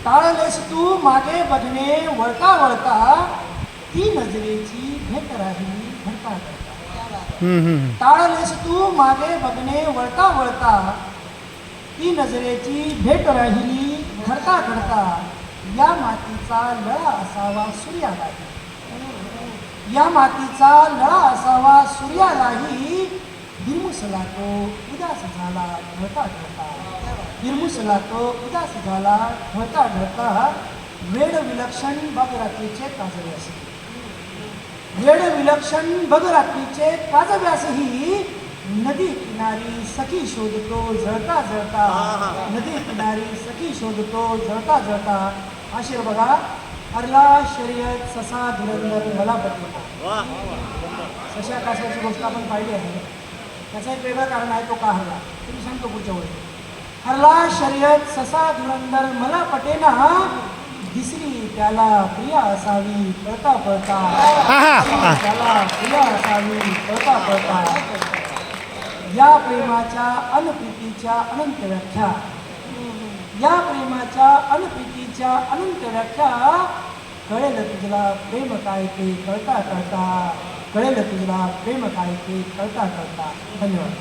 टाळलेस तू मागे बघणे वळता वळता, ती नजरेची भेट राहिली घडता घडता. टाळलेस तू मागे बघणे वळता वळता, ती नजरेची भेट राहिली घडता घडता. या मातीचा लळा असावा सूर्यालाही, या मातीचा लळा असावा सूर्यालाही. हिरमुसला तो उदास झाला ढळता ढळता, हिरमुसला तो उदास झाला ढळता ढळता. वेड विलक्षण बघ रात्रीचे काजव्यासही, वेड विलक्षण बघ रात्रीचे काजव्यासही. नदी किनारी सखी शोधतो जळता जळता, नदी किनारी सखी शोधतो जळता जळता. आशीर बघा. हरला शर्यत ससा धुरंधर मला बदलला. सशा कासाची गोष्ट आपण पाहिली आहे. त्याचं एक वेगळं कारण आहे, तो का हरला तुम्ही सांगतो पुढच्या वेळी. हरला शर्यत ससा धुरंधर मला पटेना, दिसली त्याला प्रिया असावी पळता पळता, त्याला प्रिया असावी पळता पळता. या प्रेमाच्या अनप्रीतीच्या अनंत व्याख्या, या प्रेमाच्या अनप्रीतीच्या अनंत व्याख्या. कळेल तुझला प्रेम काय ते कळता कळता, कळेल तुझला प्रेम काय ते कळता कळता. धन्यवाद.